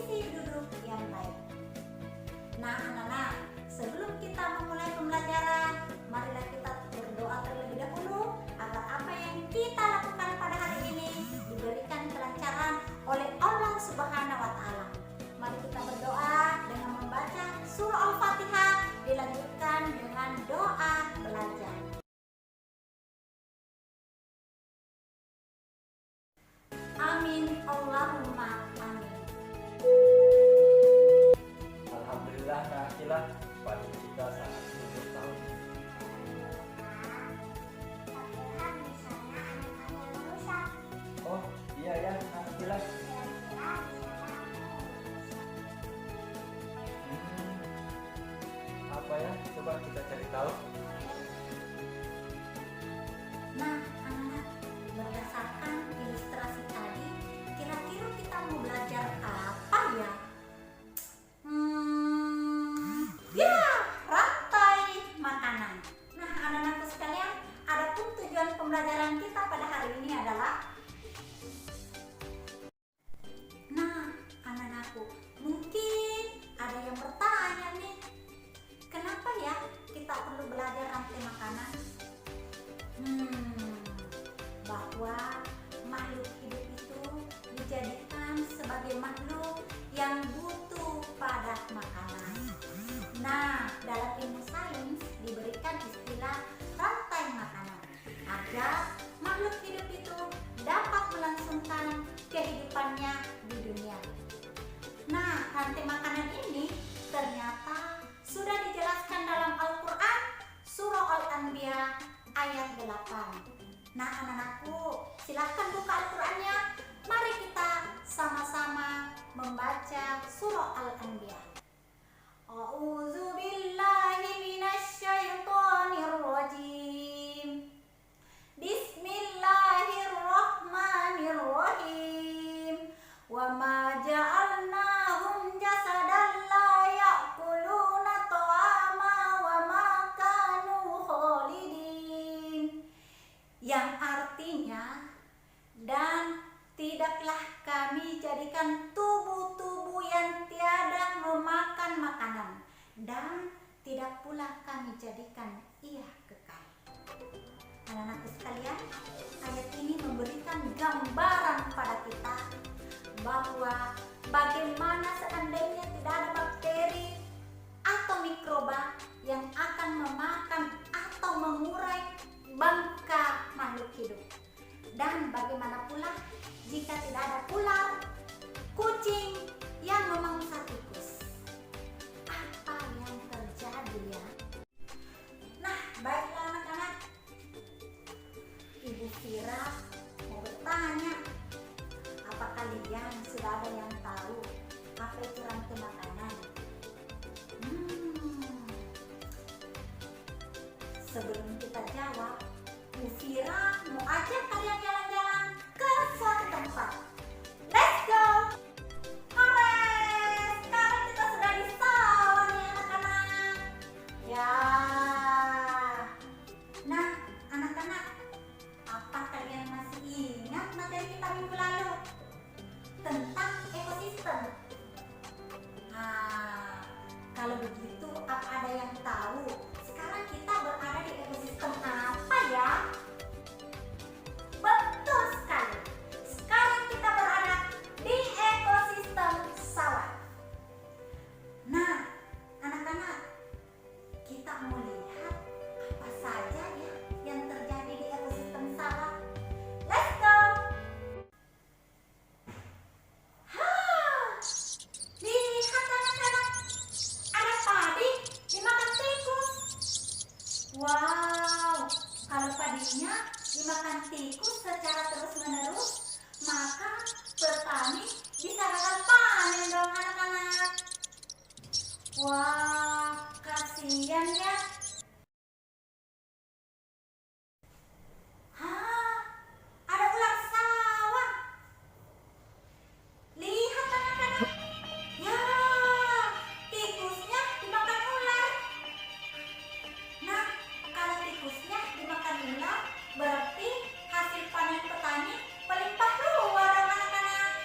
posisi duduk yang baik. Nah anak-anak, sebelum kita memulai pembelajaran, marilah kita berdoa terlebih dahulu agar apa yang kita lakukan pada hari ini diberikan kelancaran oleh Allah Subhanahu wa Ta'ala. Mari kita berdoa dengan membaca surah Al-Fatihah, dilanjutkan dengan doa belajar. Amin, Allahumma amin. Alhamdulillah Kak Akila, pagi kita sangat sibuk tahu. Oh iya ya Kak Akila. Apa ya? Coba kita cari tahu. Nah anak-anak, berdasarkan ilustrasi tadi, kira-kira kita mau belajar apa ya? Ya, rantai makanan. Nah anak-anakku sekalian, adapun tujuan pembelajaran kita pada hari ini adalah, nah anak-anakku, mungkin ada yang bertanya nih, kenapa ya kita perlu belajar rantai makanan? Bahwa makhluk hidup itu dijadikan sebagai makhluk yang butuh pada makanan. Nah, dalam ilmu sains diberikan istilah rantai makanan agar makhluk hidup itu dapat melangsungkan kehidupannya di dunia. Nah, rantai makanan ini ternyata sudah dijelaskan dalam Al-Quran surah Al-Anbiya ayat 8. Nah anak-anakku, silahkan buka Al-Qurannya. Mari kita sama-sama membaca surah Al-Anbiya. A'udzu billahi minasyaitonir rajim. Bismillahirrahmanirrahim. Wa ma ja'alnahum jasadan la ya'kuluna ta'ama wa ma kanu khalidin. Yang artinya, dan tidaklah kami jadikan tubuh-tubuh yang tiada memakan makanan, dan tidak pula kami jadikan ia kekal. Anak-anakku sekalian, ayat ini memberikan gambaran pada kita bahwa bagaimana seandainya tidak ada bakteri atau mikroba yang akan memakan atau mengurai bangka makhluk hidup. Dan bagaimana pula jika tidak ada ular, kucing yang memangsa tikus? Apa yang terjadi ya? Nah, baiklah anak-anak, Ibu Fira mau bertanya, apa kalian sudah ada yang tahu apa itu rantai makanan? Sebelum kita jawab, Bu Fira mau ajak kalian jalan-jalan ke suatu tempat. Let's go! Hore! Sekarang kita sudah di sawah nih anak-anak. Ya. Nah, anak-anak, apa kalian masih ingat materi kita minggu lalu tentang ekosistem? Nah, kalau begitu apa ada yang tahu sekarang kita berada di ekosistem apa ya? Betul sekali. Sekarang kita berada di ekosistem sawah. Nah, anak-anak, kita mau lihat apa saja ya yang terjadi di ekosistem sawah. Let's go. Lihat anak-anak, ada padi dimakan tikus. Wow, kalau padinya dimakan tikus secara terus-menerus, maka petani bisa gagal panen dong anak-anak. Wah, kasihan ya. Ada ular sawah. Lihat anak-anak. Ya, tikusnya dimakan ular. Nah, kalau tikusnya dimakan ular, berarti hasil panen petani melimpah ruah dong anak-anak.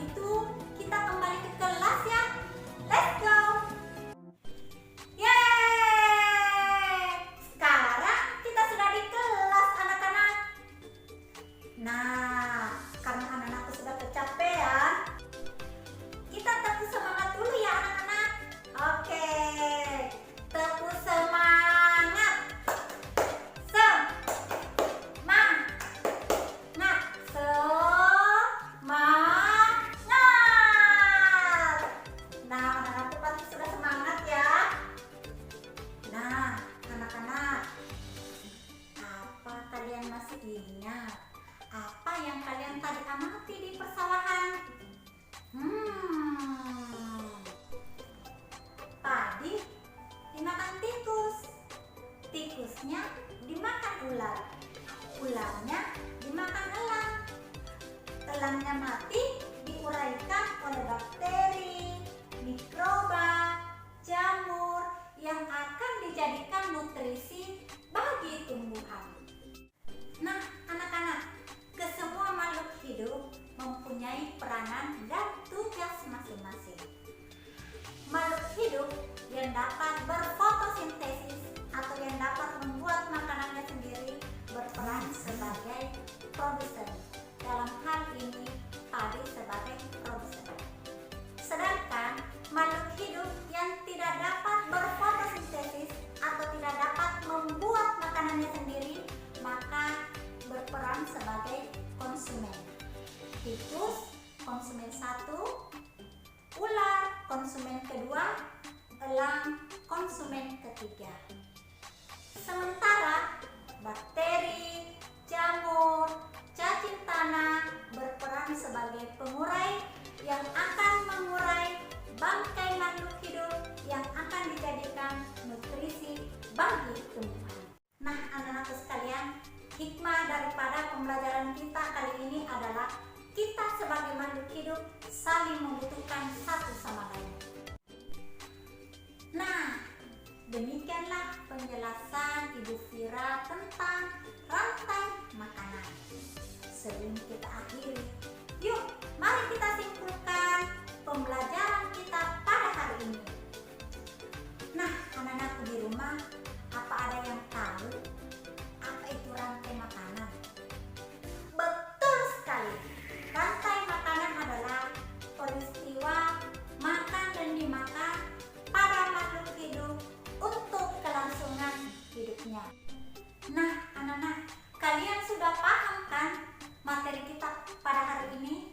itu kita kembali ke kelas ya. Let's go. Yeay! Sekarang kita sudah di kelas anak-anak. Nah, karena anak-anakku sudah kecapean, kita tepuk semangat dulu ya anak-anak. Oke, tepuk semangat. Semangat. Semangat. Nah, anak-anakku pasti sudah semangat ya. Nah, anak-anak, apa kalian masih ingat apa yang kalian tadi amati di persawahan? Padi dimakan tikus, tikusnya dimakan ular, ularnya dimakan elang, elangnya mati diuraikan oleh bakteri, mikroba, jamur yang akan dijadikan nutrisi bagi tumbuhan. Nah, anak-anak, kesemua makhluk hidup mempunyai peranan dan tugas masing-masing. Makhluk hidup yang dapat berfotosintesis atau yang dapat membuat makanannya sendiri berperan sebagai produsen. Dalam hal ini, padi sebagai produsen. Sedangkan makhluk hidup yang tidak dapat berfotosintesis atau tidak dapat membuat makanannya sendiri, maka berperan sebagai konsumen. Tikus konsumen satu, ular konsumen kedua, elang konsumen ketiga. Sementara bakteri, jamur, cacing tanah berperan sebagai pengurai yang akan mengurai bangkai makhluk hidup yang akan dijadikan nutrisi bagi tumbuhan. Nah, anak-anakku sekalian, hikmah daripada pembelajaran kita kali ini adalah kita sebagai makhluk hidup saling membutuhkan satu sama lain. Nah, demikianlah penjelasan Ibu Fira tentang rantai makanan. Sebelum kita akhiri, yuk mari kita simpulkan pembelajaran kita pada hari ini. Nah, anak-anakku di rumah, apa ada yang tahu apa itu rantai makanan? Betul sekali. Rantai makanan adalah peristiwa makan dan dimakan pada makhluk hidup untuk kelangsungan hidupnya. Nah, anak-anak, kalian sudah paham kan materi kita pada hari ini?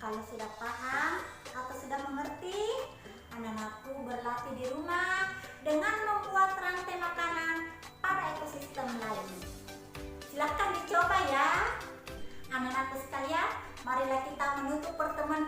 Kalau sudah paham atau sudah mengerti, anak-anakku berlatih di rumah dengan membuat rantai makanan pada ekosistem lain. Silahkan dicoba ya. Anak-anakku sekalian, marilah kita menutup pertemuan